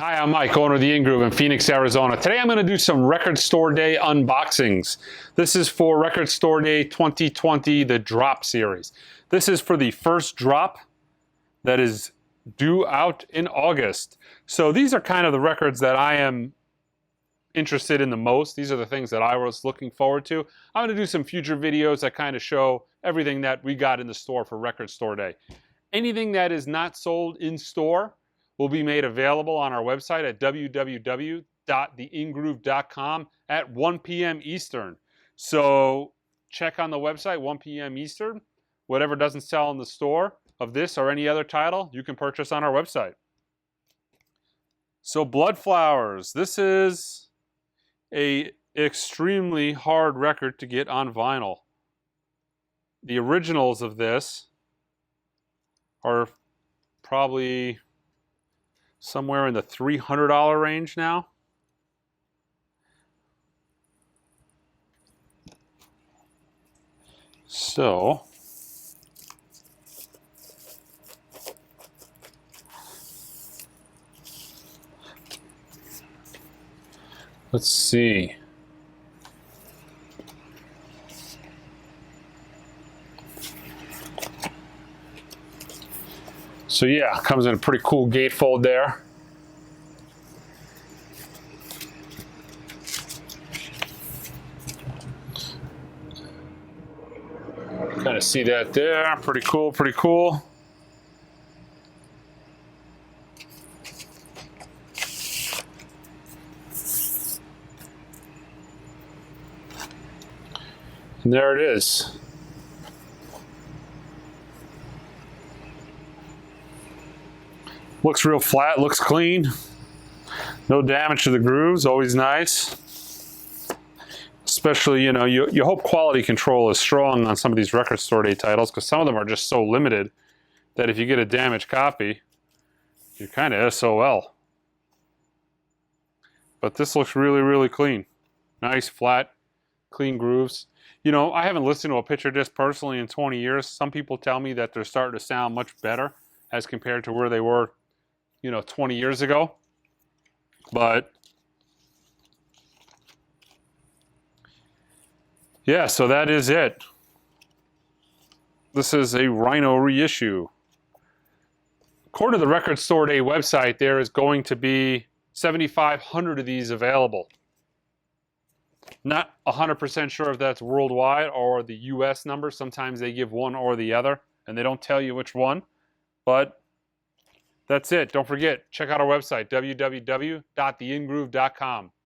Hi, I'm Mike, owner of the In-Groove in Phoenix, Arizona. Today I'm going to do some Record Store Day unboxings. This is for Record Store Day 2020, the Drop Series. This is for the first drop that is due out in August. So these are kind of the records that I am interested in the most. These are the things that I was looking forward to. I'm going to do some future videos that kind of show everything that we got in the store for Record Store Day. Anything that is not sold in store will be made available on our website at www.theingroove.com at 1 p.m. Eastern. So check on the website, 1 p.m. Eastern. Whatever doesn't sell in the store of this or any other title, you can purchase on our website. So Bloodflowers, this is an extremely hard record to get on vinyl. The originals of this are probably somewhere in the $300 range now. So let's see. So yeah, comes in a pretty cool gatefold there. Kind of see that there. Pretty cool, pretty cool. And there it is. Looks real flat, looks clean. No damage to the grooves, always nice. Especially, you know, you hope quality control is strong on some of these Record Store Day titles, because some of them are just so limited that if you get a damaged copy, you're kind of SOL. But this looks really, really clean. Nice, flat, clean grooves. You know, I haven't listened to a picture disc personally in 20 years. Some people tell me that they're starting to sound much better as compared to where they were, you know, 20 years ago. But yeah, so that is it. This is a Rhino reissue. According to the Record Store Day website, there is going to be 7,500 of these available. Not 100% sure if that's worldwide or the US number. Sometimes they give one or the other, and they don't tell you which one. But that's it. Don't forget, check out our website, www.theingroove.com.